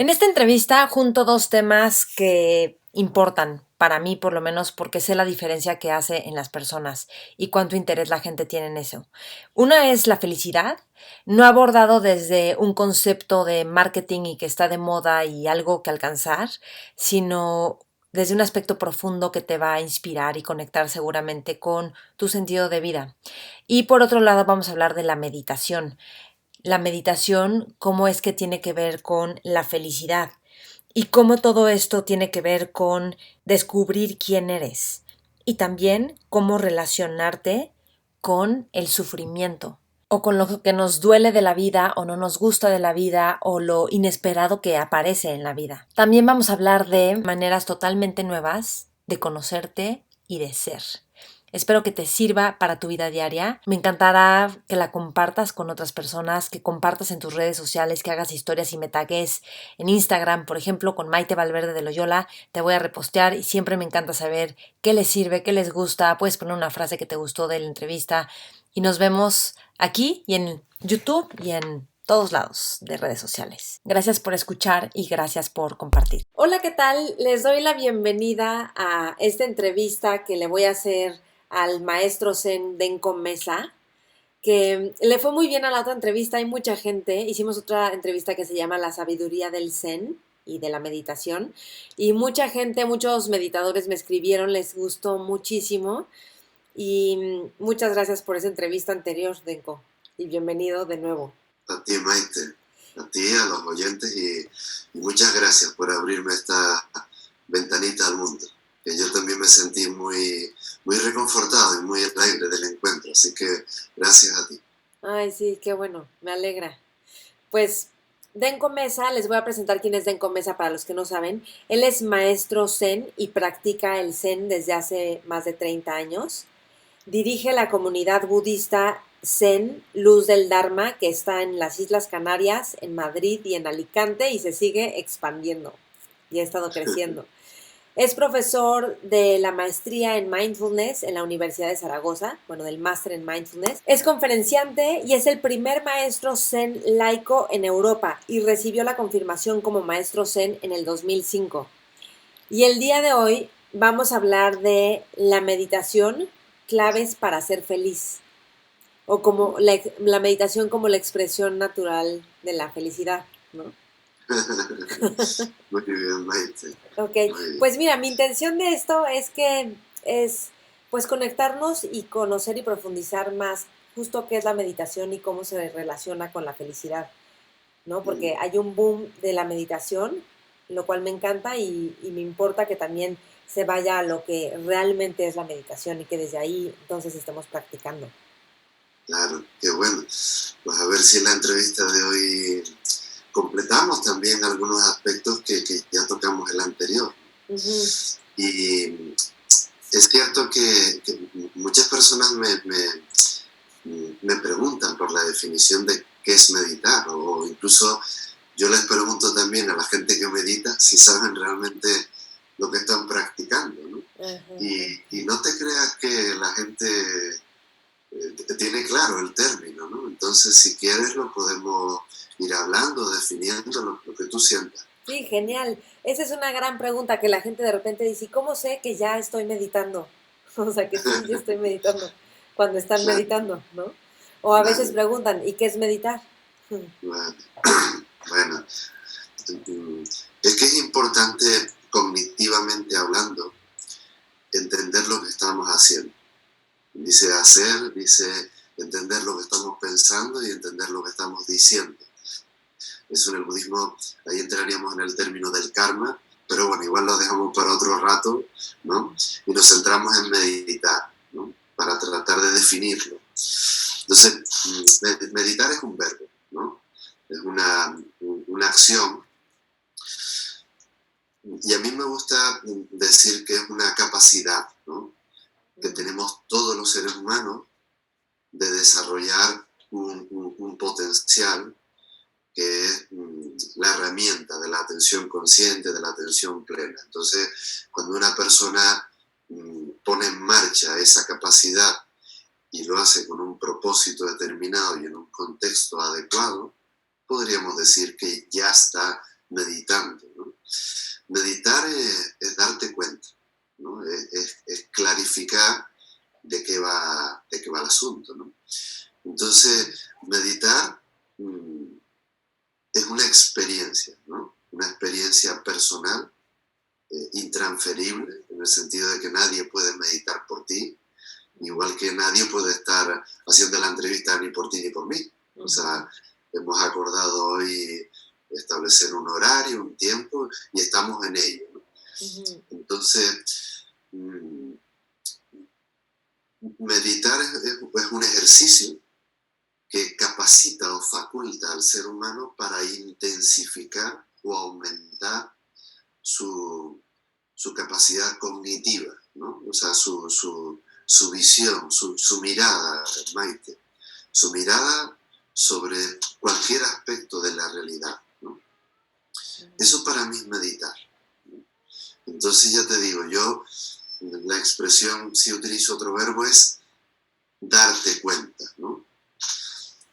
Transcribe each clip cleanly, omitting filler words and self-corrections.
En esta entrevista junto dos temas que importan, para mí por lo menos, porque sé la diferencia que hace en las personas y cuánto interés la gente tiene en eso. Una es la felicidad, no abordado desde un concepto de marketing y que está de moda y algo que alcanzar, sino desde un aspecto profundo que te va a inspirar y conectar seguramente con tu sentido de vida. Y por otro lado vamos a hablar de la meditación, cómo es que tiene que ver con la felicidad y cómo todo esto tiene que ver con descubrir quién eres y también cómo relacionarte con el sufrimiento o con lo que nos duele de la vida o no nos gusta de la vida o lo inesperado que aparece en la vida. También vamos a hablar de maneras totalmente nuevas de conocerte y de ser. Espero que te sirva para tu vida diaria. Me encantará que la compartas con otras personas, que compartas en tus redes sociales, que hagas historias y me tagues en Instagram, por ejemplo, con Maite Valverde de Loyola. Te voy a repostear y siempre me encanta saber qué les sirve, qué les gusta. Puedes poner una frase que te gustó de la entrevista y nos vemos aquí y en YouTube y en todos lados de redes sociales. Gracias por escuchar y gracias por compartir. Hola, ¿qué tal? Les doy la bienvenida a esta entrevista que le voy a hacer al maestro Zen Denko Mesa, que le fue muy bien a la otra entrevista. Hay mucha gente, hicimos otra entrevista que se llama La sabiduría del Zen y de la meditación, y mucha gente, muchos meditadores me escribieron, les gustó muchísimo, y muchas gracias por esa entrevista anterior, Denko, y bienvenido de nuevo. A ti, Maite, a ti, a los oyentes y muchas gracias por abrirme esta ventanita al mundo. Que yo también me sentí muy reconfortado y muy alegre del encuentro, así que gracias a ti. Ay, sí, qué bueno, me alegra. Pues Denko Mesa, les voy a presentar quién es Denko Mesa para los que no saben. Él es maestro Zen y practica el Zen desde hace más de 30 años. Dirige la comunidad budista Zen Luz del Dharma, que está en las Islas Canarias, en Madrid y en Alicante, y se sigue expandiendo y ha estado creciendo. Es profesor de la maestría en Mindfulness en la Universidad de Zaragoza, bueno, del máster en Mindfulness. Es conferenciante y es el primer maestro Zen laico en Europa y recibió la confirmación como maestro Zen en el 2005. Y el día de hoy vamos a hablar de la meditación, claves para ser feliz, o como la meditación como la expresión natural de la felicidad, ¿no? Muy bien, Maite, Ok, muy bien. pues mira, mi intención de esto es pues conectarnos y conocer y profundizar más justo qué es la meditación y cómo se relaciona con la felicidad, ¿no? Porque hay un boom de la meditación, lo cual me encanta y me importa que también se vaya a lo que realmente es la meditación y que desde ahí entonces estemos practicando. Claro, qué bueno. Pues a ver si en la entrevista de hoy completamos también algunos aspectos que ya tocamos en la anterior. Ujú. Y es cierto que muchas personas me preguntan por la definición de qué es meditar, o incluso yo les pregunto también a la gente que medita si saben realmente lo que están practicando, ¿no? Ajá. Y no te creas que la gente tiene claro el término, ¿no? Entonces, si quieres, lo podemos ir hablando, definiendo lo que tú sientas. Sí, genial. Esa es una gran pregunta que la gente de repente dice, ¿y cómo sé que ya estoy meditando? O sea, que sí, ya estoy meditando cuando están Claro, meditando, ¿no? O a veces vale, preguntan, ¿y qué es meditar? vale. Bueno, mm, es que es importante cognitivamente hablando entender lo que estamos haciendo. Dice hacer, dice entender lo que estamos pensando y entender lo que estamos diciendo. Eso en el budismo, ahí entraríamos en el término del karma, pero bueno, igual lo dejamos para otro rato, ¿no? Y nos centramos en meditar, ¿no? Para tratar de definirlo. Entonces, meditar es un verbo, ¿no? Es una acción. Y a mí me gusta decir que es una capacidad, ¿no? Que tenemos todos los seres humanos de desarrollar un potencial que es la herramienta de la atención consciente, de la atención plena. Entonces, cuando una persona pone en marcha esa capacidad y lo hace con un propósito determinado y en un contexto adecuado, podríamos decir que ya está meditando, ¿no? Meditar es darte cuenta, ¿no? Es clarificar de qué va el asunto, ¿no? Entonces, meditar es una experiencia, ¿no? Una experiencia personal, intransferible, en el sentido de que nadie puede meditar por ti, igual que nadie puede estar haciendo la entrevista ni por ti ni por mí. O sea, hemos acordado hoy establecer un horario, un tiempo, y estamos en ello, ¿no? Entonces, meditar es un ejercicio que capacita o faculta al ser humano para intensificar o aumentar su capacidad cognitiva, ¿no? O sea, su visión, su mirada, Maite, su mirada sobre cualquier aspecto de la realidad, ¿no? Eso para mí es meditar, ¿no? Entonces ya te digo, yo la expresión, si utilizo otro verbo, es darte cuenta, ¿no?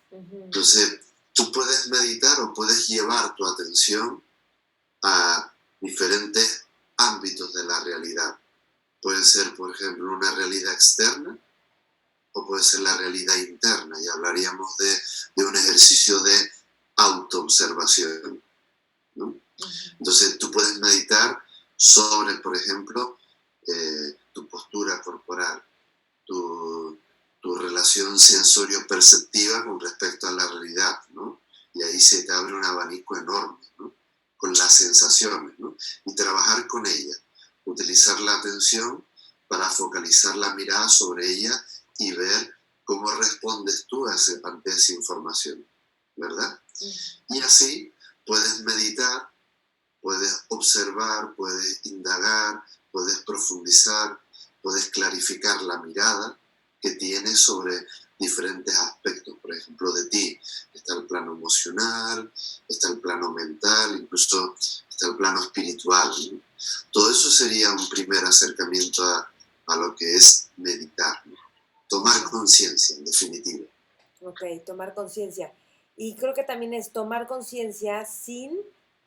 Entonces, tú puedes meditar o puedes llevar tu atención a diferentes ámbitos de la realidad. Puede ser, por ejemplo, una realidad externa o puede ser la realidad interna, y hablaríamos de un ejercicio de autoobservación, ¿no? Entonces, tú puedes meditar sobre, por ejemplo, tu postura corporal, tu relación sensorio-perceptiva con respecto a la realidad, ¿no? Y ahí se te abre un abanico enorme, ¿no? Con las sensaciones, ¿no? Y trabajar con ellas, utilizar la atención para focalizar la mirada sobre ella y ver cómo respondes tú ante esa información, ¿verdad? Y así puedes meditar, puedes observar, puedes indagar, puedes profundizar, puedes clarificar la mirada que tienes sobre diferentes aspectos, por ejemplo, de ti. Está el plano emocional, está el plano mental, incluso está el plano espiritual, ¿no? Todo eso sería un primer acercamiento a lo que es meditar, ¿no? Tomar conciencia, en definitiva. Ok, tomar conciencia. Y creo que también es tomar conciencia sin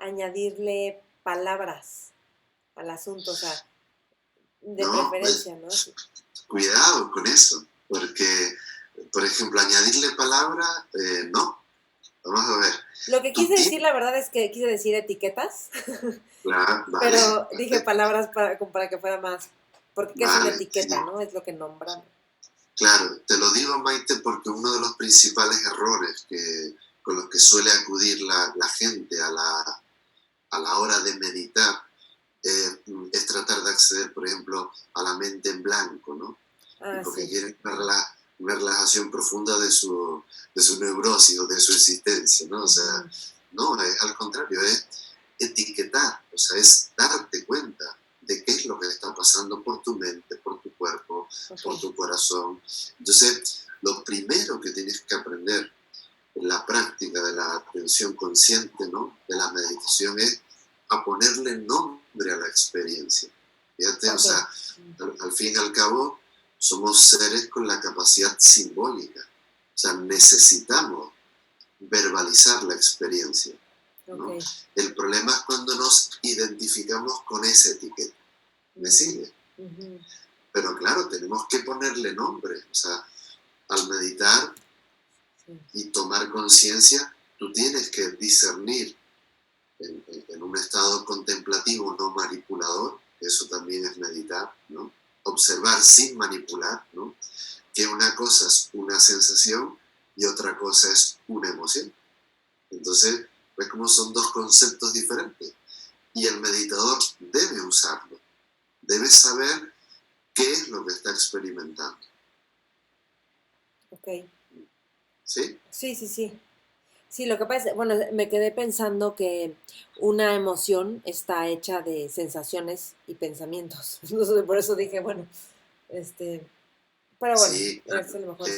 añadirle palabras al asunto, o sea, de No, preferencia, ¿no? Sí. cuidado con eso, porque, por ejemplo, añadirle palabra, no. Vamos a ver. Lo que Tu quise decir, tip, la verdad es que quise decir etiquetas, vale, pero dije vale, palabras como para que fuera más, porque ¿qué es una vale, sí. etiqueta, no? Es lo que nombramos. Claro, te lo digo, Maite, porque uno de los principales errores con los que suele acudir la gente a la hora de meditar es tratar de acceder, por ejemplo, a la mente en blanco, ¿no? Y Ah, porque sí. quieren una relajación profunda de su neurosis o de su existencia, ¿no? O sea, no, es al contrario, es etiquetar, o sea, es darte cuenta de qué es lo que está pasando por tu mente, por tu cuerpo, por tu corazón. Entonces, lo primero que tienes que aprender en la práctica de la atención consciente, ¿no? De la meditación es a ponerle nombre a la experiencia. Fíjate, o sea, al fin y al cabo, somos seres con la capacidad simbólica. O sea, necesitamos verbalizar la experiencia, ¿no? El problema es cuando nos identificamos con esa etiqueta. ¿Me sigue? Pero claro, tenemos que ponerle nombre. O sea, al meditar y tomar conciencia, tú tienes que discernir en un estado contemplativo, no manipulador, eso también es meditar, ¿no? Observar sin manipular, ¿no? Que una cosa es una sensación y otra cosa es una emoción. Entonces, ves cómo son dos conceptos diferentes. Y el meditador debe usarlo, debe saber qué es lo que está experimentando. Ok. ¿Sí? Sí, sí, sí. Sí, lo que pasa es, bueno, me quedé pensando que una emoción está hecha de sensaciones y pensamientos. Entonces, por eso dije, bueno, pero bueno, Sí, es a claro. lo mejor.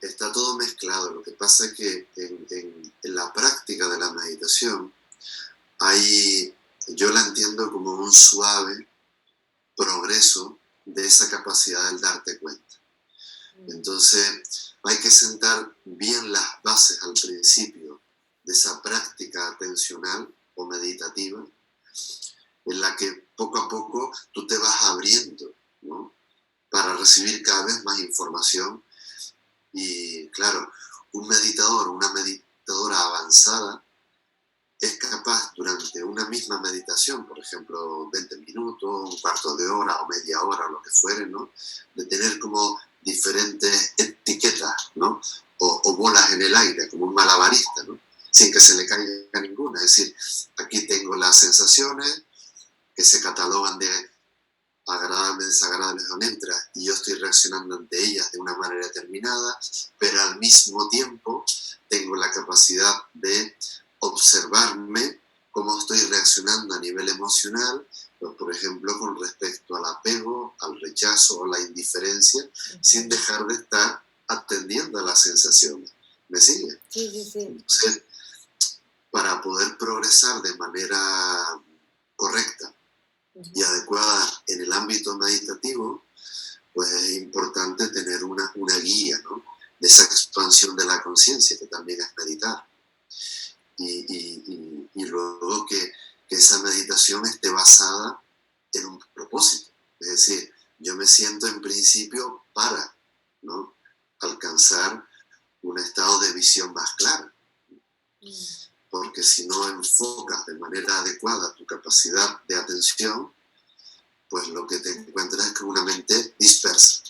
Está todo mezclado. Lo que pasa es que en la práctica de la meditación hay, yo la entiendo como un suave progreso de esa capacidad del darte cuenta. Entonces, hay que sentar bien las bases al principio de esa práctica atencional o meditativa, en la que poco a poco tú te vas abriendo, ¿no? Para recibir cada vez más información. Y claro, un meditador, una meditadora avanzada, es capaz durante una misma meditación, por ejemplo, 20 minutos, un cuarto de hora o media hora, lo que fuere, ¿no? De tener como diferentes etiquetas, ¿no? O bolas en el aire, como un malabarista, ¿no? Sin que se le caiga ninguna. Es decir, aquí tengo las sensaciones que se catalogan de agradables, desagradables o neutras, y yo estoy reaccionando ante ellas de una manera determinada, pero al mismo tiempo tengo la capacidad de observarme cómo estoy reaccionando a nivel emocional, pues, por ejemplo, con respecto al apego, al rechazo o la indiferencia, sin dejar de estar atendiendo a las sensaciones. ¿Me sigue? Sí, sí, sí. Entonces, para poder progresar de manera correcta y adecuada en el ámbito meditativo, pues es importante tener una guía, ¿no? De esa expansión de la conciencia, que también es meditar. Y luego que esa meditación esté basada en un propósito. Es decir, yo me siento en principio para, ¿no? Alcanzar un estado de visión más claro. Porque si no enfocas de manera adecuada tu capacidad de atención, pues lo que te encuentras es que una mente dispersa,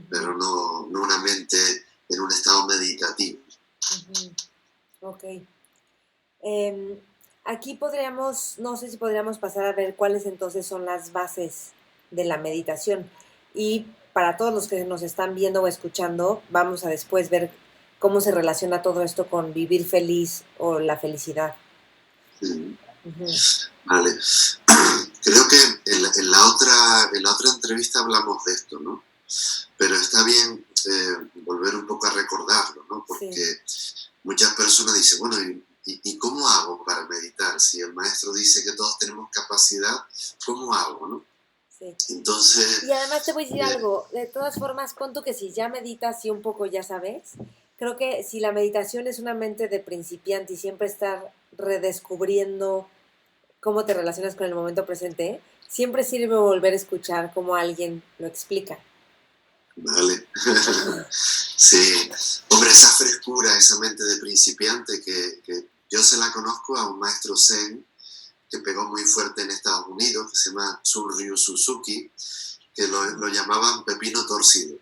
pero no una mente en un estado meditativo. Ok. Aquí podríamos, no sé si podríamos pasar a ver cuáles entonces son las bases de la meditación. Y para todos los que nos están viendo o escuchando, vamos a después ver cómo se relaciona todo esto con vivir feliz o la felicidad. Vale. Creo que en la otra entrevista hablamos de esto, ¿no? Pero está bien volver un poco a recordarlo, ¿no? Porque muchas personas dicen, bueno, ¿y cómo hago para meditar? Si el maestro dice que todos tenemos capacidad, ¿cómo hago, no? Sí. Entonces... Y además te voy a decir algo, de todas formas, pon tú que si ya meditas y un poco ya sabes, creo que si la meditación es una mente de principiante y siempre estar redescubriendo cómo te relacionas con el momento presente, siempre sirve volver a escuchar cómo alguien lo explica. Vale. Sí. Hombre, esa frescura, esa mente de principiante que yo se la conozco a un maestro zen que pegó muy fuerte en Estados Unidos, que se llama Shunryu Suzuki, que lo llamaban pepino torcido,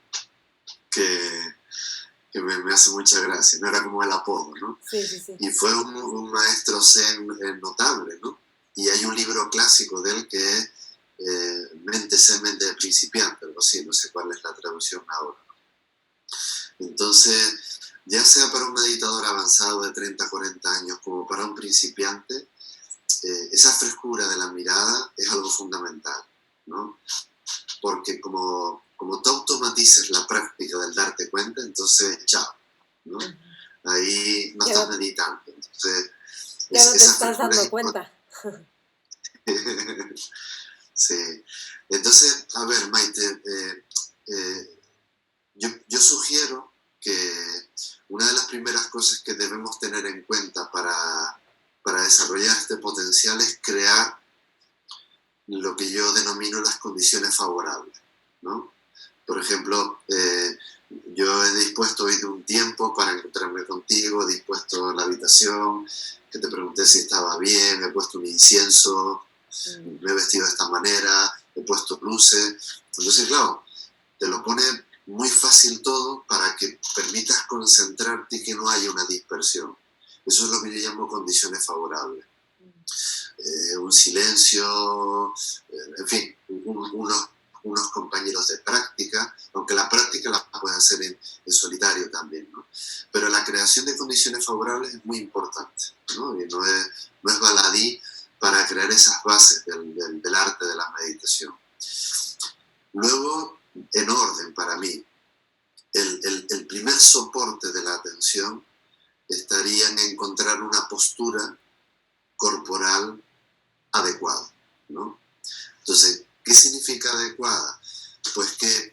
que me hace mucha gracia, no era como el apodo, ¿no? Sí, sí, sí. Y fue un maestro zen notable, ¿no? Y hay un libro clásico de él que es Mente Zen, Mente de Principiante, algo así, no sé cuál es la traducción ahora. Entonces, ya sea para un meditador avanzado de 30, 40 años como para un principiante, esa frescura de la mirada es algo fundamental, ¿no? Porque como tú automatices la práctica del darte cuenta, entonces, chao, ¿no? Ahí no estás meditando. Entonces, ya no te estás dando cuenta. Sí. Entonces, a ver, Maite, yo sugiero que una de las primeras cosas que debemos tener en cuenta para desarrollar este potencial es crear lo que yo denomino las condiciones favorables, ¿no? Por ejemplo, yo he dispuesto hoy de un tiempo para encontrarme contigo, he dispuesto la habitación, que te pregunté si estaba bien, he puesto un incienso, me he vestido de esta manera, he puesto luces. Entonces, claro, te lo pone muy fácil todo para que permitas concentrarte y que no haya una dispersión. Eso es lo que yo llamo condiciones favorables. Un silencio, en fin, unos compañeros de práctica, aunque la práctica la puedes hacer en solitario también, ¿no? Pero la creación de condiciones favorables es muy importante, ¿no? Y no es baladí para crear esas bases del arte de la meditación. Luego, en orden para mí, el primer soporte de la atención estaría en encontrar una postura corporal adecuada, ¿no? Entonces, ¿qué significa adecuada? Pues que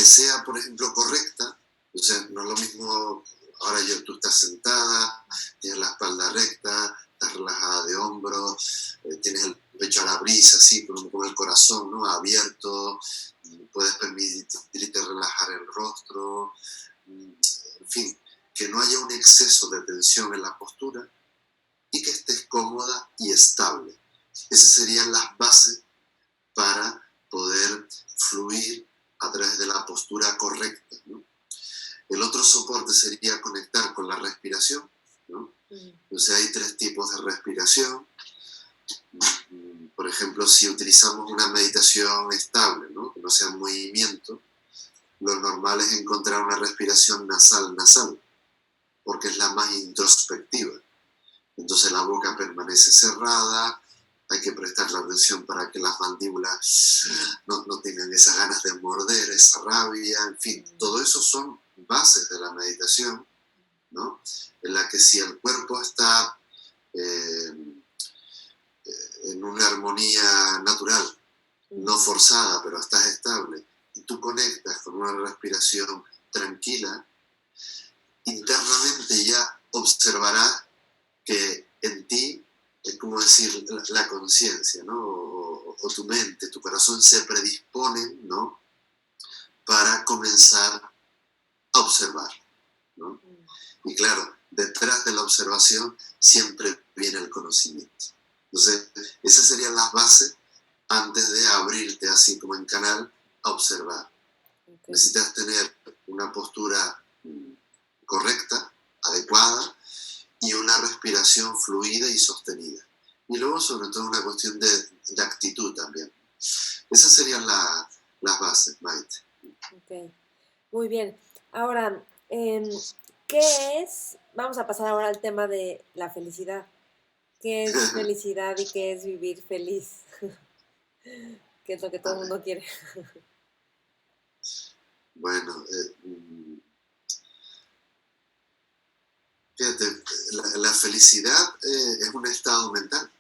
sea, por ejemplo, correcta. O sea, no es lo mismo, ahora tú estás sentada, tienes la espalda recta, estás relajada de hombros, tienes el pecho a la brisa, así, con el corazón, ¿no? Abierto, puedes permitirte relajar el rostro, en fin, que no haya un exceso de tensión en la postura y que estés cómoda y estable. Esas serían las bases para poder fluir a través de la postura correcta, ¿no? El otro soporte sería conectar con la respiración, ¿no? Entonces hay 3 tipos de respiración. Por ejemplo, si utilizamos una meditación estable, ¿no? Que no sea movimiento, lo normal es encontrar una respiración nasal-nasal, porque es la más introspectiva. Entonces la boca permanece cerrada, hay que prestar la atención para que las mandíbulas no tengan esas ganas de morder, esa rabia, en fin, todo eso son bases de la meditación, ¿no? En la que si el cuerpo está en una armonía natural, no forzada, pero estás estable, y tú conectas con una respiración tranquila, internamente ya observarás que en ti es como decir la conciencia, ¿no? O tu mente, tu corazón se predisponen, ¿no? Para comenzar a observar, ¿no? Y claro, detrás de la observación siempre viene el conocimiento. Entonces, esas serían las bases antes de abrirte así como en canal a observar. Okay. Necesitas tener una postura correcta, adecuada, y una respiración fluida y sostenida. Y luego, sobre todo, una cuestión de actitud también. Esas serían las bases, Maite. Ok, muy bien. Ahora, ¿qué es? Vamos a pasar ahora al tema de la felicidad. ¿Qué es felicidad y qué es vivir feliz? ¿Qué es lo que todo el mundo quiere? Bueno, fíjate, la felicidad es un estado mental.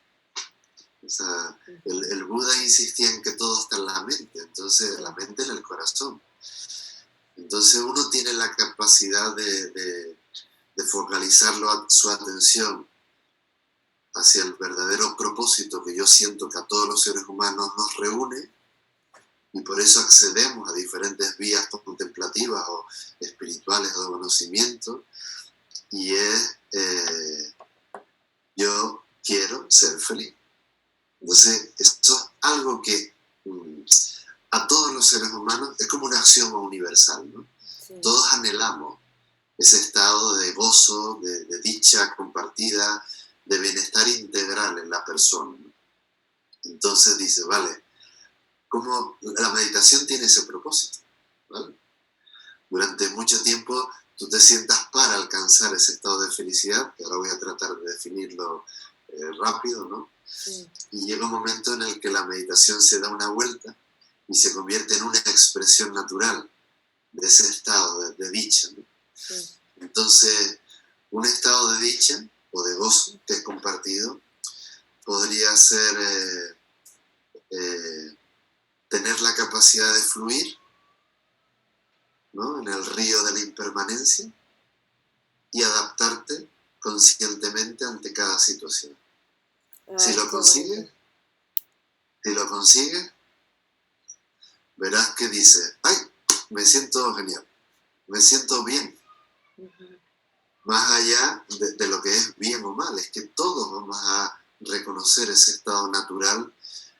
O sea, el Buda insistía en que todo está en la mente, entonces la mente en el corazón. Entonces uno tiene la capacidad de focalizar su atención hacia el verdadero propósito que yo siento que a todos los seres humanos nos reúne, y por eso accedemos a diferentes vías contemplativas o espirituales o de conocimiento, y es yo quiero ser feliz. Entonces, esto es algo que a todos los seres humanos es como una axioma universal, ¿no? Sí. Todos anhelamos ese estado de gozo, de dicha compartida, de bienestar integral en la persona, ¿no? Entonces dice, vale, ¿cómo la meditación tiene ese propósito? ¿Vale? Durante mucho tiempo tú te sientas para alcanzar ese estado de felicidad, que ahora voy a tratar de definirlo rápido, ¿no? Sí. Y llega un momento en el que la meditación se da una vuelta y se convierte en una expresión natural de ese estado de dicha, ¿no? Sí. Entonces, un estado de dicha o de gozo que es compartido podría ser tener la capacidad de fluir, ¿no? En el río de la impermanencia y adaptarte conscientemente ante cada situación. Si lo consigues, verás que dices, ¡ay! Me siento genial, me siento bien. Más allá de lo que es bien o mal, es que todos vamos a reconocer ese estado natural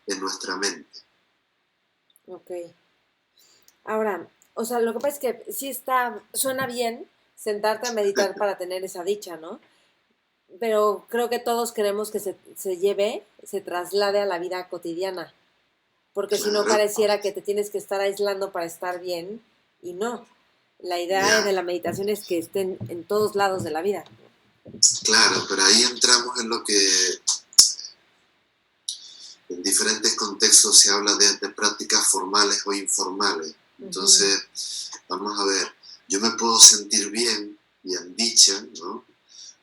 en nuestra mente. Ok. Ahora, o sea, lo que pasa es que sí suena bien sentarte a meditar para tener esa dicha, ¿no? Pero creo que todos queremos que se traslade a la vida cotidiana, porque si no pareciera que te tienes que estar aislando para estar bien, y no. La idea de la meditación es que estén en todos lados de la vida. Claro, pero ahí entramos en lo que en diferentes contextos se habla de prácticas formales o informales. Entonces, vamos a ver, yo me puedo sentir bien y en dicha, ¿no?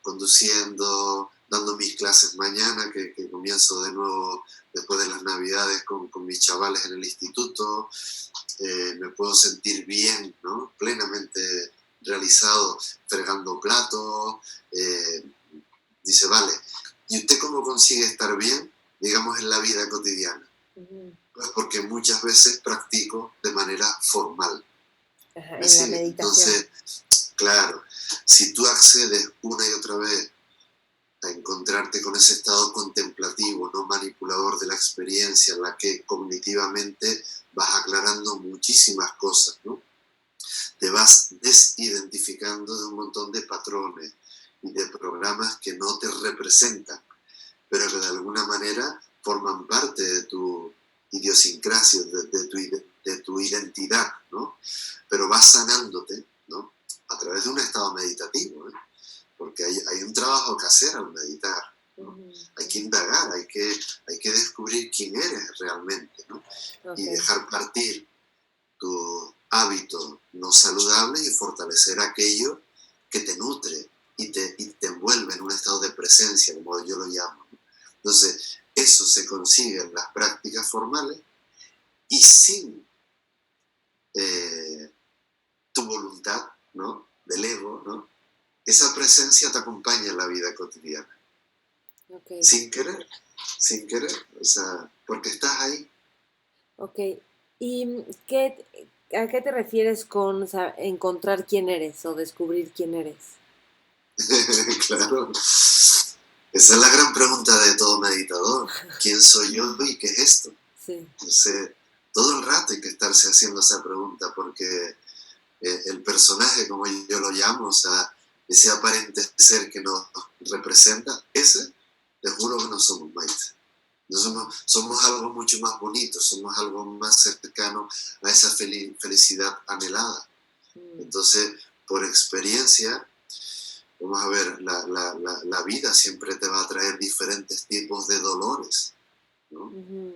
Conduciendo, dando mis clases mañana, que comienzo de nuevo después de las Navidades con mis chavales en el instituto. Me puedo sentir bien, ¿no? Plenamente realizado, fregando platos. Dice, vale, ¿Y usted cómo consigue estar bien, digamos, en la vida cotidiana? Ujú. Pues porque muchas veces practico de manera formal. Ajá, ¿Me en la sigue? meditación. Entonces, claro, si tú accedes una y otra vez a encontrarte con ese estado contemplativo, no manipulador de la experiencia, en la que cognitivamente vas aclarando muchísimas cosas, ¿no? Te vas desidentificando de un montón de patrones y de programas que no te representan, pero que de alguna manera forman parte de tu idiosincrasia, de tu identidad, ¿no? Pero vas sanándote, ¿no? A través de un estado meditativo, ¿eh? Porque hay un trabajo que hacer al meditar, ¿no? Hay que indagar, hay que descubrir quién eres realmente, ¿no? Ok. Y dejar partir tus hábitos no saludables y fortalecer aquello que te nutre y te envuelve en un estado de presencia, como yo lo llamo. Entonces, eso se consigue en las prácticas formales y sin eh, tu voluntad, ¿no? Del ego, ¿no? Esa presencia te acompaña en la vida cotidiana. Ok. Sin querer, sin querer, o sea, porque estás ahí. Ok. ¿Y a qué te refieres con encontrar quién eres o descubrir quién eres? Claro. Esa es la gran pregunta de todo meditador. ¿Quién soy yo y qué es esto? Sí. Entonces, todo el rato hay que estarse haciendo esa pregunta porque el personaje, como yo lo llamo, o sea, ese aparente ser que nos representa, ese, te juro que no somos Maite. No somos algo mucho más bonito, somos algo más cercano a esa felicidad anhelada. Mm, Entonces, por experiencia, vamos a ver, la vida siempre te va a traer diferentes tipos de dolores, ¿no? ujú,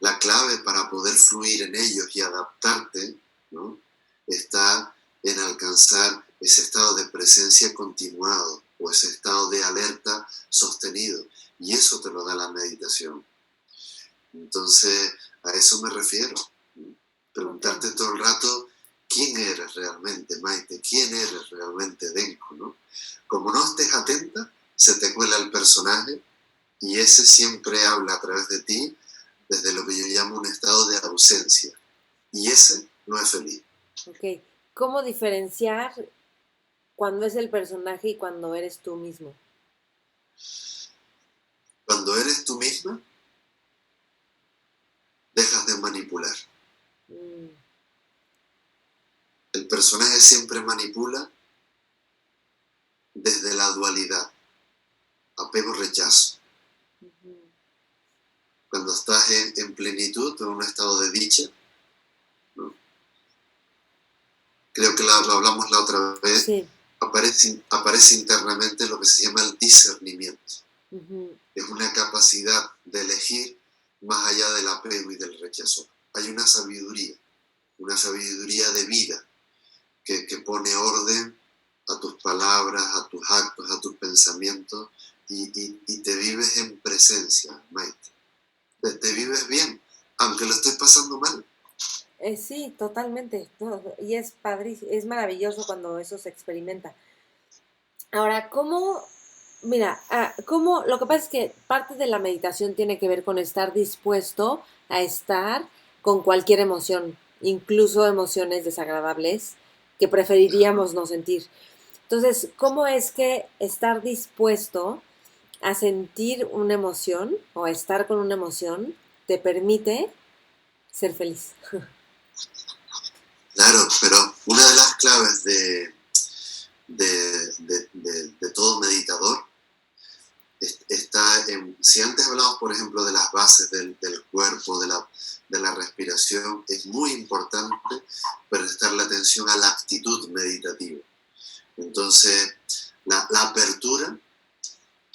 La clave para poder fluir en ellos y adaptarte, ¿no? Está en alcanzar ese estado de presencia continuado o ese estado de alerta sostenido. Y eso te lo da la meditación. Entonces, a eso me refiero. ¿No? ok. Preguntarte todo el rato, ¿quién eres realmente, Maite? ¿Quién eres realmente, Denko? ¿No? Como no estés atenta, se te cuela el personaje y ese siempre habla a través de ti desde lo que yo llamo un estado de ausencia. Y ese no es feliz. Ok. ¿Cómo diferenciar cuando es el personaje y cuando eres tú mismo? Cuando eres tú misma, dejas de manipular. Mm, El personaje siempre manipula desde la dualidad, apego-rechazo. ujú. Cuando estás en plenitud, en un estado de dicha, ¿no? Creo que lo hablamos la otra vez, Sí. aparece internamente lo que se llama el discernimiento. Ujú, Es una capacidad de elegir más allá del apego y del rechazo. Hay una sabiduría de vida que pone orden a tus palabras, a tus actos, a tus pensamientos y te vives en presencia, Maite. Te ok. vives bien, aunque lo estés pasando mal. Sí, totalmente. No, y es padrísimo, es maravilloso cuando eso se experimenta. Ahora, lo que pasa es que parte de la meditación tiene que ver con estar dispuesto a estar con cualquier emoción, incluso emociones desagradables que preferiríamos no sentir. Entonces, ¿cómo es que estar dispuesto a sentir una emoción o a estar con una emoción te permite ser feliz? Claro, pero una de las claves de todo meditador está en, si antes hablamos, por ejemplo, de las bases del cuerpo, de la respiración, es muy importante prestarle atención a la actitud meditativa. Entonces, la apertura,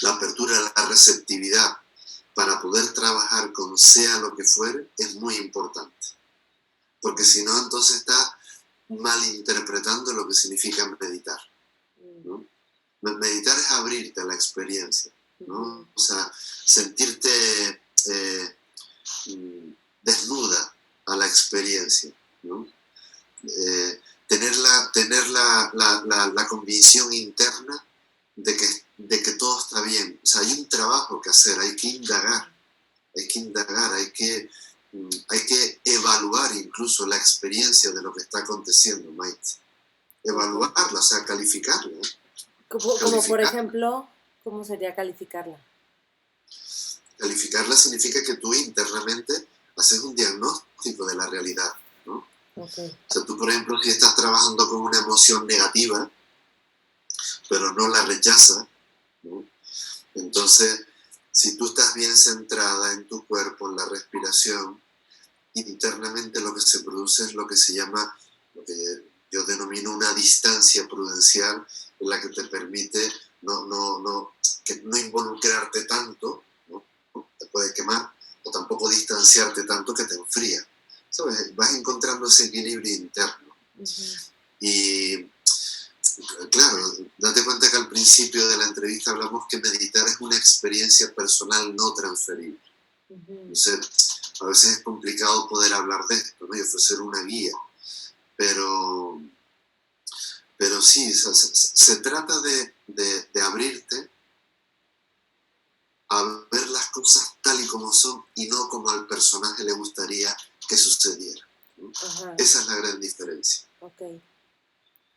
la receptividad para poder trabajar con sea lo que fuere es muy importante. Porque si no, entonces está malinterpretando lo que significa meditar. ¿No? Meditar es abrirte a la experiencia, Ujú, ¿no? O sea, sentirte desnuda a la experiencia, ¿no? Tener la convicción interna de que todo está bien. O sea, hay un trabajo que hacer, hay que indagar, hay que evaluar incluso la experiencia de lo que está aconteciendo, Maite. Ok. Evaluarla, o sea, calificarla. Como por Calificarla. ejemplo, ¿cómo sería calificarla? Calificarla significa que tú internamente haces un diagnóstico de la realidad, ¿no? O Ok. sea, tú, por ejemplo, si estás trabajando con una emoción negativa, pero no la rechazas, ¿no? Entonces, si tú estás bien centrada en tu cuerpo, en la respiración, internamente lo que se produce es lo que se llama, lo que yo denomino una distancia prudencial, en la que te permite que no involucrarte tanto, ¿no? Te puede quemar, o tampoco distanciarte tanto que te enfría. ¿Sabes? Vas encontrando ese equilibrio interno. Ujú, Y claro, date cuenta que al principio de la entrevista hablamos que meditar es una experiencia personal no transferible. ujú. Entonces, a veces es complicado poder hablar de esto, ¿no? Y ofrecer una guía, pero, pero sí, se trata de abrirte a ver las cosas tal y como son y no como al personaje le gustaría que sucediera, ¿no? Ajá. Esa es la gran diferencia. Ok.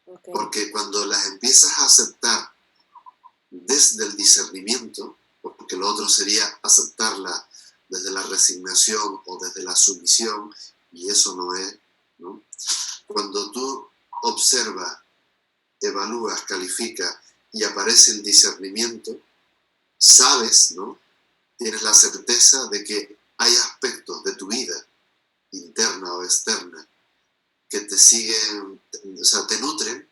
Ok. Porque cuando las empiezas a aceptar desde el discernimiento, porque lo otro sería aceptarla desde la resignación o desde la sumisión, y eso no es, ¿no? Cuando tú observas, evalúas, calificas y aparece el discernimiento, sabes, ¿no? Tienes la certeza de que hay aspectos de tu vida, interna o externa, que te siguen, o sea, te nutren,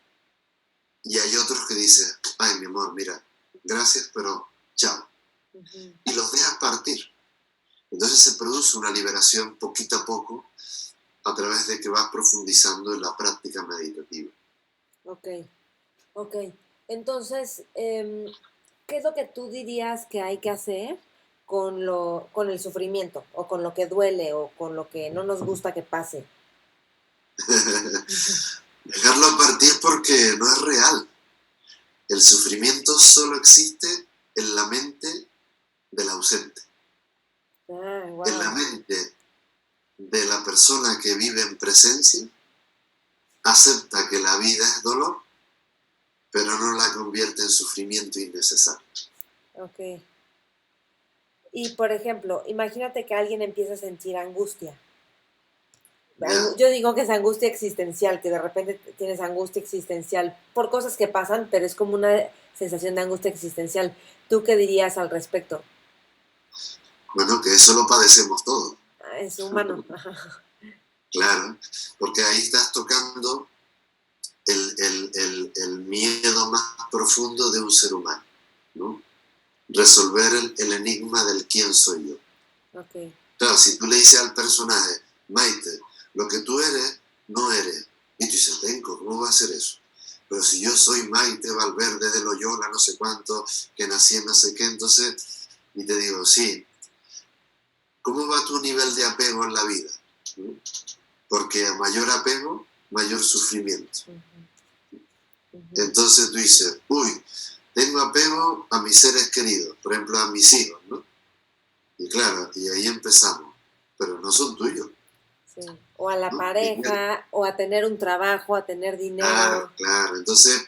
y hay otros que dicen, ay, mi amor, mira, gracias, pero chao. Ujú. Y los dejas partir. Entonces se produce una liberación poquito a poco a través de que vas profundizando en la práctica meditativa. Ok. Ok. Entonces, ¿qué es lo que tú dirías que hay que hacer con el sufrimiento, o con lo que duele, o con lo que no nos gusta que pase? Ujú. Dejarlo partir porque no es real. El sufrimiento solo existe en la mente del ausente. Ah, En la wow. mente de la persona que vive en presencia, acepta que la vida es dolor, pero no la convierte en sufrimiento innecesario. Ok. Y por ejemplo, imagínate que alguien empieza a sentir angustia. ¿Ya? Yo digo que es angustia existencial, que de repente tienes angustia existencial por cosas que pasan, pero es como una sensación de angustia existencial. ¿Tú qué dirías al respecto? Bueno, que eso lo padecemos todos, Ah, es humano. Ajá. claro, porque ahí estás tocando el miedo más profundo de un ser humano, ¿no? Resolver el enigma del quién soy yo. Ok. Claro, si tú le dices al personaje, Maite, lo que tú eres, no eres. Y tú dices, tengo, ¿cómo va a ser eso? Pero si yo soy Maite Valverde de Loyola, no sé cuánto, que nací en no sé qué, entonces, y te digo, sí, ¿cómo va tu nivel de apego en la vida? ¿Mm? Porque a mayor apego, mayor sufrimiento. Ujú, ujú. Entonces tú dices, uy, tengo apego a mis seres queridos, por ejemplo, a mis hijos, ¿no? Y claro, y ahí empezamos, pero no son tuyos, Sí. O a la ¿no? Y claro, pareja, o a tener un trabajo, a tener claro, dinero. claro. Entonces,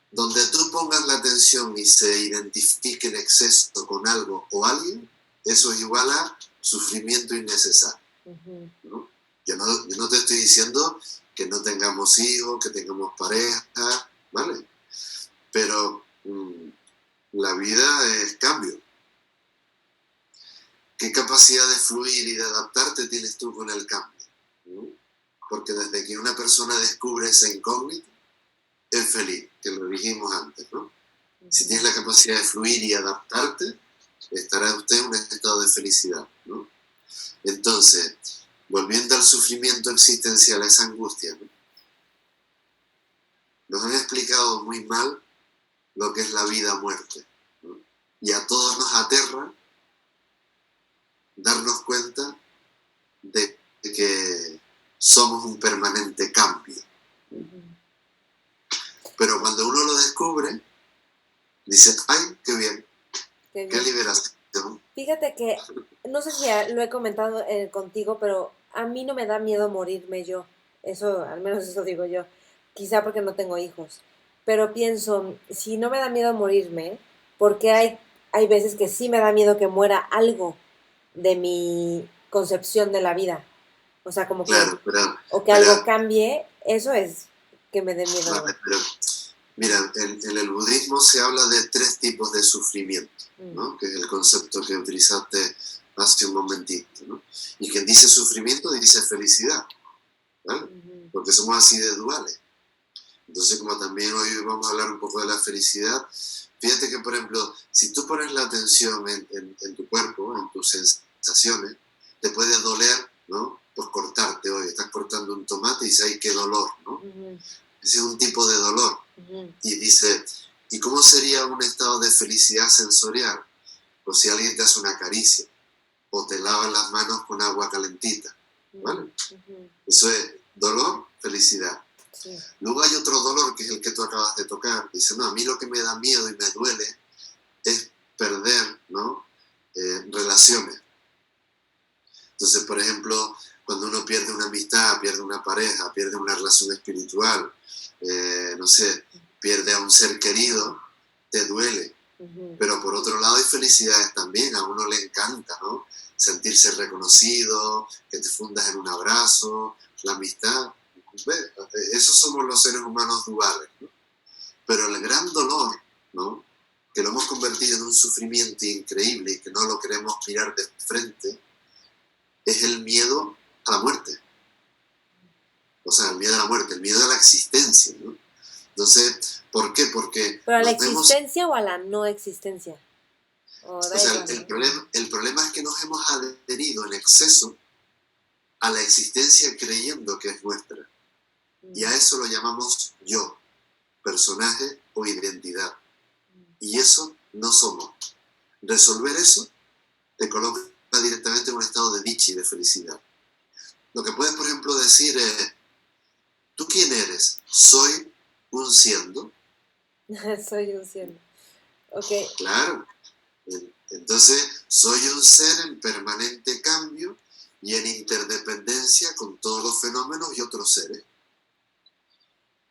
donde tú pongas la atención y se identifique en exceso con algo o alguien, eso es igual a sufrimiento innecesario, Ujú, ¿no? Yo no te estoy diciendo que no tengamos hijos, que tengamos pareja, ¿vale? Pero la vida es cambio. ¿Qué capacidad de fluir y de adaptarte tienes tú con el cambio? ¿No? Porque desde que una persona descubre esa incógnita, es feliz, que lo dijimos antes, ¿no? Si ujú. tienes la capacidad de fluir y adaptarte, estará usted en un estado de felicidad, ¿no? Entonces, volviendo al sufrimiento existencial, a esa angustia, ¿no? Nos han explicado muy mal lo que es la vida-muerte, ¿no? Y a todos nos aterra darnos cuenta de que somos un permanente cambio. Ujú. Pero cuando uno lo descubre, Dice, ay, qué bien, Qué qué bien. liberación. Fíjate que, no sé si lo he comentado contigo, pero a mí no me da miedo morirme yo. Eso, al menos eso digo yo. Quizá porque no tengo hijos. Pero pienso, si no me da miedo morirme, porque hay veces que sí me da miedo que muera algo de mi concepción de la vida. O sea, como que, Claro, pero, o que pero, algo cambie, eso es que me dé miedo a mí. vale, pero mira, en el budismo se habla de 3 tipos de sufrimiento, Mm, ¿no? Que es el concepto que utilizaste hace un momentito, ¿no? Y quien dice sufrimiento dice felicidad, ¿vale? ujú, Porque somos así de duales. Entonces, como también hoy vamos a hablar un poco de la felicidad, fíjate que, por ejemplo, si tú pones la atención en tu cuerpo, en tus sensaciones, te puede doler, ¿no? Por cortarte hoy, estás cortando un tomate y dices, ¡ay, qué dolor!, ¿no? ujú, Ese es un tipo de dolor. ujú, Y dice, ¿y cómo sería un estado de felicidad sensorial? Pues si alguien te hace una caricia o te lava las manos con agua calentita, mm, ¿vale? ujú, Eso es dolor, felicidad. sí. Luego hay otro dolor que es el que tú acabas de tocar. Dice, no, a mí lo que me da miedo y me duele es perder, ¿no? Relaciones. Entonces, por ejemplo, cuando uno pierde una amistad, pierde una pareja, pierde una relación espiritual, no sé, pierde a un ser querido, te duele. Ujú. Pero por otro lado hay felicidades también, a uno le encanta, ¿no? Sentirse reconocido, que te fundas en un abrazo, la amistad. ¿Ves? Esos somos los seres humanos duales, ¿no? Pero el gran dolor, ¿no? Que lo hemos convertido en un sufrimiento increíble y que no lo queremos mirar de frente, es el miedo a la muerte. O sea, el miedo a la muerte, el miedo a la existencia, ¿no? Entonces, ¿por qué? Porque ¿Pero a la nos vemos, existencia o a la no existencia? O o da sea, igual, ¿no? el problema es que nos hemos adherido en exceso a la existencia creyendo que es nuestra. Y a Mm, eso lo llamamos yo, personaje o identidad. mm. Y eso no somos. Resolver eso te coloca directamente en un estado de dicha y de felicidad. Lo que puedes, por ejemplo, decir es, ¿tú quién eres? Soy un siendo. Soy un cielo. Ok, Claro. Entonces, soy un ser en permanente cambio y en interdependencia con todos los fenómenos y otros seres.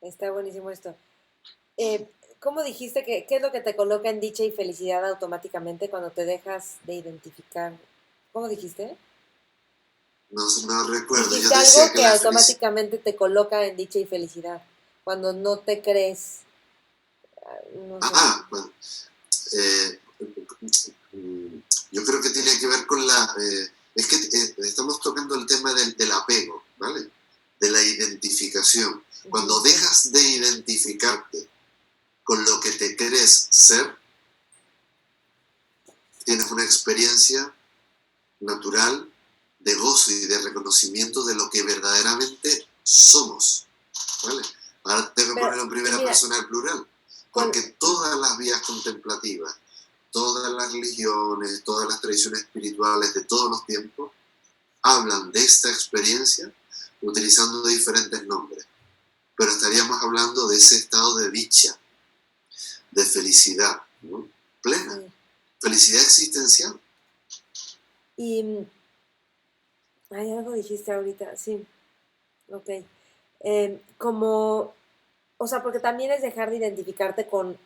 está buenísimo esto. Eh, ¿Cómo dijiste que qué es lo que te coloca en dicha y felicidad automáticamente cuando te dejas de identificar? ¿Cómo dijiste? No, no recuerdo, yo Dijiste decía algo que que la felicidad... automáticamente te coloca en dicha y felicidad. Cuando no te crees, no sé. Ah, bueno, eh, yo creo que tiene que ver con la... es que estamos tocando el tema del apego, ¿vale? De la identificación. Ujú, Cuando sí. dejas de identificarte con lo que te crees ser, tienes una experiencia natural de gozo y de reconocimiento de lo que verdaderamente somos, ¿vale? Ahora tengo que Pero, ponerlo en y primera mira, persona al plural, con, porque todas las vías contemplativas, todas las religiones, todas las tradiciones espirituales de todos los tiempos hablan de esta experiencia utilizando diferentes nombres, pero estaríamos hablando de ese estado de dicha, de felicidad, ¿no? Plena, sí. felicidad existencial. Y hay algo dijiste ahorita, sí, ok. Como, o sea, porque también es dejar de identificarte con,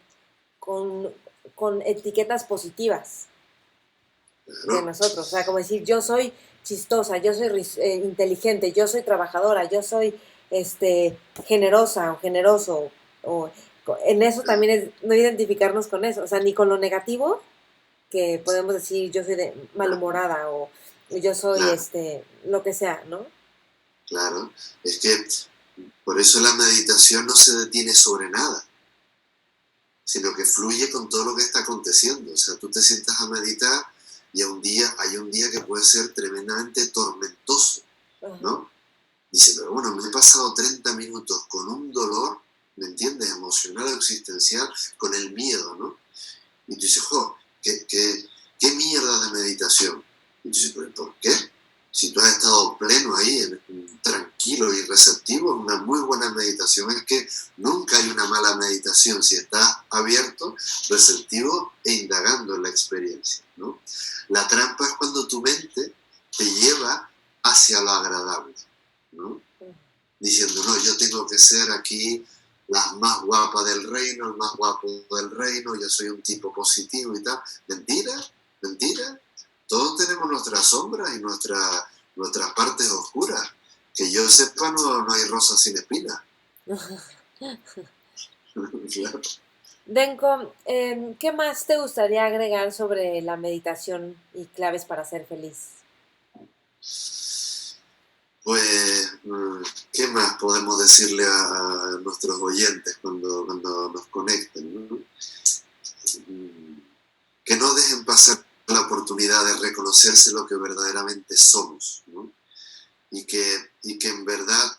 con etiquetas positivas de Claro, nosotros. O sea, como decir, yo soy chistosa, yo soy inteligente, yo soy trabajadora, yo soy generosa o generoso. O, en eso también es no identificarnos con eso. O sea, ni con lo negativo, que podemos decir yo soy malhumorada o yo soy claro, lo que sea, ¿no? claro. Es que por eso la meditación no se detiene sobre nada, sino que fluye con todo lo que está aconteciendo. O sea, tú te sientas a meditar y hay un día que puede ser tremendamente tormentoso, Ajá. ¿no? Dice, pero bueno, me he pasado 30 minutos con un dolor, ¿me entiendes? Emocional o existencial, con el miedo, ¿no? Y tú dices, jo, qué mierda de meditación. Y tú dices, ¿pero por qué? Si tú has estado pleno ahí, tranquilo y receptivo, una muy buena meditación. Es que nunca hay una mala meditación si estás abierto, receptivo e indagando en la experiencia, ¿no? La trampa es cuando tu mente te lleva hacia lo agradable, ¿no? Diciendo, no, yo tengo que ser aquí la más guapa del reino, el más guapo del reino, yo soy un tipo positivo y tal. Mentira, mentira. Todos tenemos nuestras sombras y nuestras partes oscuras. Que yo sepa, no hay rosas sin espinas. Claro. Denko, ¿qué más te gustaría agregar sobre la meditación y claves para ser feliz? Pues, ¿qué más podemos decirle a nuestros oyentes cuando nos conecten, ¿no? Que no dejen pasar la oportunidad de reconocerse lo que verdaderamente somos, ¿no? Y que en verdad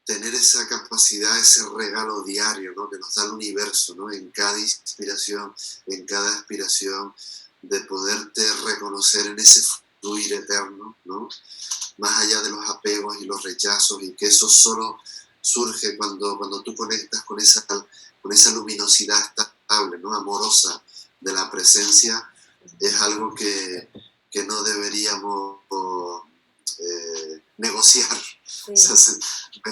tener esa capacidad, ese regalo diario, ¿no? Que nos da el universo, ¿no? En cada inspiración, en cada aspiración, de poderte reconocer en ese fluir eterno, ¿no? Más allá de los apegos y los rechazos, y que eso solo surge cuando tú conectas con esa luminosidad estable, ¿no? Amorosa de la presencia. Es algo que no deberíamos negociar. O Sí. sea,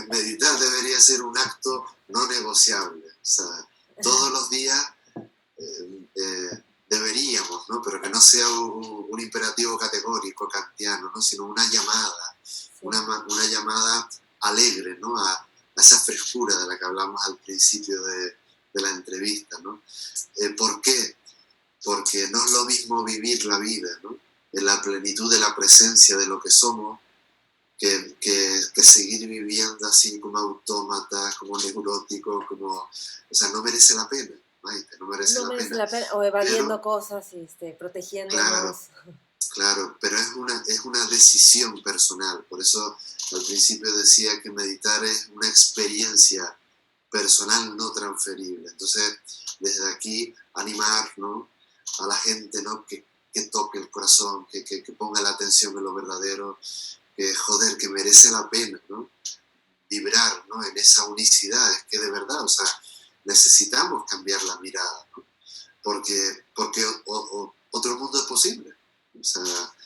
meditar debería ser un acto no negociable. O sea, todos los días deberíamos, ¿no? Pero que no sea un imperativo categórico kantiano, ¿no? Sino una llamada, Sí. una llamada alegre, ¿no? A esa frescura de la que hablamos al principio de la entrevista, ¿no? ¿Por qué? Porque no es lo mismo vivir la vida, ¿no? En la plenitud de la presencia de lo que somos, que seguir viviendo así como autómatas, como neuróticos, como... O sea, no merece la pena, Maite, no merece No la merece pena. la pena, o evadiendo Pero, cosas, claro, protegiéndonos. claro, pero es una decisión personal. Por eso al principio decía que meditar es una experiencia personal no transferible. Entonces, desde aquí, animar, ¿no? A la gente, ¿no? Que toque el corazón, que ponga la atención en lo verdadero, que joder, que merece la pena, ¿no? Vibrar, ¿no? En esa unicidad. Es que de verdad, o sea, necesitamos cambiar la mirada, ¿no? Porque otro mundo es posible. O sea,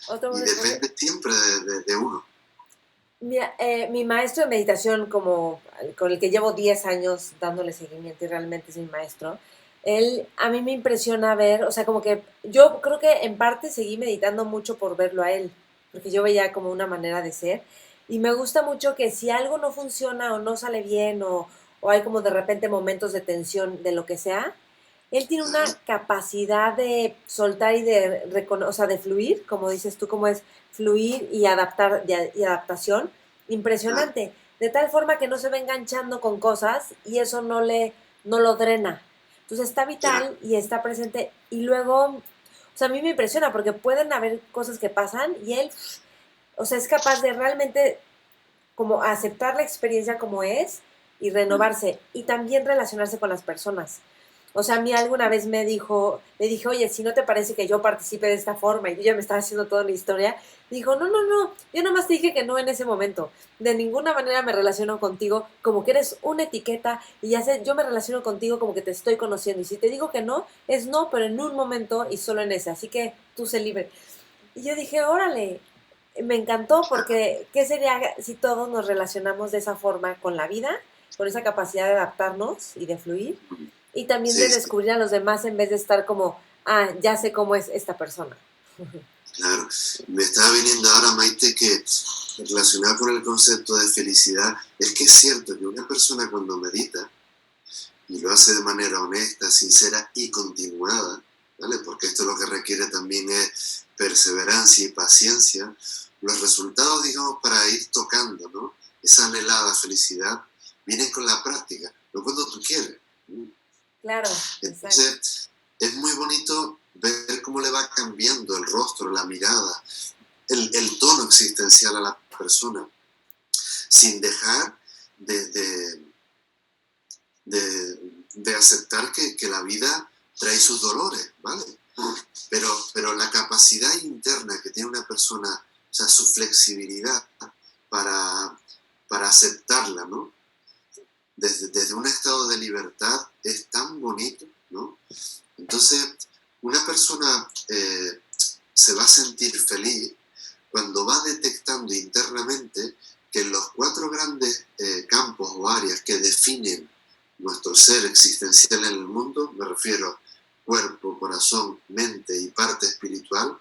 Otro y mundo es posible. depende siempre de uno. Mira, mi maestro de meditación, como con el que llevo 10 años dándole seguimiento y realmente es mi maestro, él a mí me impresiona ver, o sea, como que yo creo que en parte seguí meditando mucho por verlo a él, porque yo veía como una manera de ser y me gusta mucho que si algo no funciona o no sale bien o hay como de repente momentos de tensión de lo que sea, él tiene una Claro, capacidad de soltar y o sea, de fluir, como dices tú, como es fluir y adaptar y adaptación, claro, impresionante, de tal forma que no se va enganchando con cosas y eso no lo drena. Entonces está claro, vital y está presente y luego, o sea, a mí me impresiona porque pueden haber cosas que pasan y él, o sea, es capaz de realmente como aceptar la experiencia como es y renovarse y también relacionarse con las personas. O sea, a mí alguna vez le dije, oye, si no te parece que yo participe de esta forma y yo ya me estaba haciendo toda una historia, dijo, no, yo nomás te dije que no en ese momento. De ninguna manera me relaciono contigo como que eres una etiqueta y ya sé, yo me relaciono contigo como que te estoy conociendo. Y si te digo que no, es no, pero en un momento y solo en ese. Así que tú sé libre. Y yo dije, órale, me encantó claro, porque ¿qué sería si todos nos relacionamos de esa forma con la vida, con esa capacidad de adaptarnos y de fluir? Y también de sí, sí, descubrir a los demás en vez de estar como, ah, ya sé cómo es esta persona. claro. Me estaba viniendo ahora, Maite, que relacionado con el concepto de felicidad, es que es cierto que una persona cuando medita, y lo hace de manera honesta, sincera y continuada, ¿vale? Porque esto lo que requiere también es perseverancia y paciencia. Los resultados, digamos, para ir tocando, ¿no? Esa anhelada felicidad, vienen con la práctica, no cuando tú quieres. Claro, exacto. Entonces, es muy bonito ver cómo le va cambiando el rostro, la mirada, el tono existencial a la persona, sin dejar de, de, de aceptar que la vida trae sus dolores, ¿vale? Pero la capacidad interna que tiene una persona o sea, su flexibilidad para, para aceptarla, ¿no? Desde un estado de libertad es tan bonito, ¿no? Entonces, una persona se va a sentir feliz cuando va detectando internamente que los cuatro grandes campos o áreas que definen nuestro ser existencial en el mundo, me refiero cuerpo, corazón, mente y parte espiritual,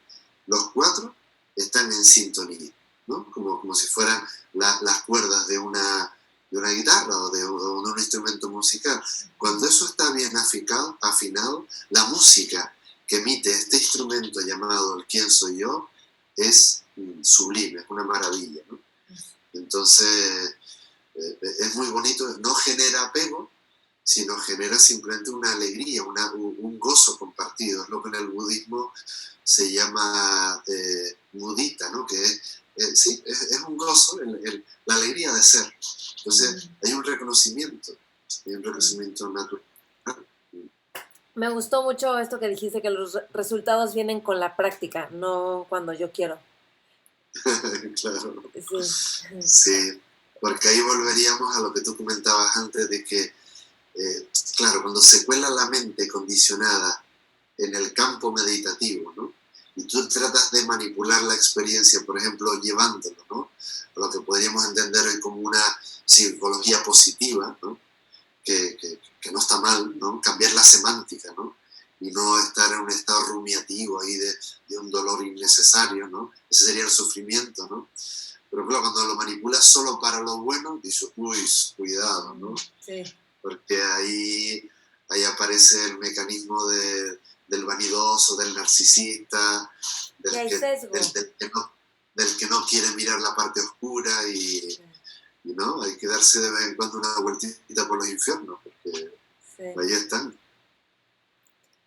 los cuatro están en sintonía, ¿no? Como si fueran las cuerdas de una guitarra o de un instrumento musical. Cuando eso está bien afinado, la música que emite este instrumento llamado el quién soy yo es sublime, es una maravilla, ¿no? Entonces, es muy bonito, no genera apego, sino genera simplemente una alegría, un gozo compartido. Es lo que en el budismo se llama mudita, ¿no? Que sí, es un gozo, la alegría de ser. Entonces, hay un reconocimiento natural. Me gustó mucho esto que dijiste, que los resultados vienen con la práctica, no cuando yo quiero. Claro. Sí. Sí, porque ahí volveríamos a lo que tú comentabas antes de que, claro, cuando se cuela la mente condicionada en el campo meditativo, ¿no? Y tú tratas de manipular la experiencia, por ejemplo, llevándolo, ¿no? A lo que podríamos entender hoy como una psicología positiva, ¿no? Que no está mal, ¿no? Cambiar la semántica, ¿no? Y no estar en un estado rumiativo ahí de un dolor innecesario, ¿no? Ese sería el sufrimiento, ¿no? Pero claro, cuando lo manipulas solo para lo bueno, dices, uy, cuidado, ¿no? Sí. Porque ahí aparece el mecanismo del vanidoso, del narcisista, Y hay sesgo. del que no quiere mirar la parte oscura y ¿no? Hay que darse de vez en cuando una vueltita por los infiernos, porque ahí están.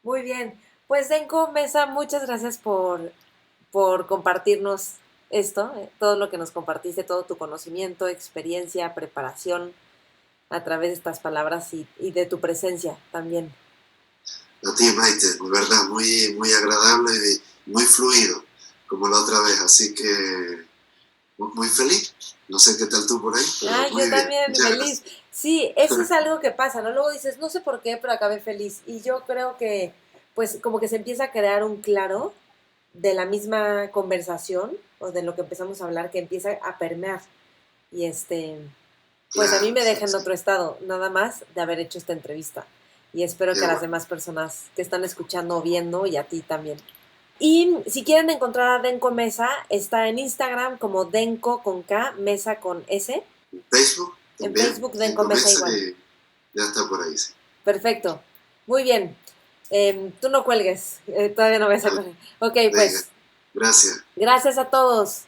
Muy bien. Pues Denko Mesa, muchas gracias por compartirnos esto, todo lo que nos compartiste, todo tu conocimiento, experiencia, preparación a través de estas palabras y de tu presencia también. A ti, Maite, de verdad, muy, muy agradable y muy fluido, como la otra vez, así que muy feliz. No sé qué tal tú por ahí, pero muy Yo bien. también, Muchas feliz. gracias. Sí, eso es algo que pasa, ¿no? Luego dices, no sé por qué, pero acabé feliz. Y yo creo que, pues, como que se empieza a crear un claro de la misma conversación o de lo que empezamos a hablar, que empieza a permear. Y pues a mí Claro, me sí, deja en sí. otro estado, nada más de haber hecho esta entrevista. Y espero Qué que a las bueno. demás personas que están escuchando o viendo y a ti también. Y si quieren encontrar a Denko Mesa, está en Instagram como Denko con K, Mesa con S. Facebook En también, Facebook Denko Cinco Mesa Meses igual. y ya está por ahí, sí. Perfecto. Muy bien. Tú no cuelgues. Todavía no voy a Vale, colgar. Ok, venga, pues gracias. gracias a todos.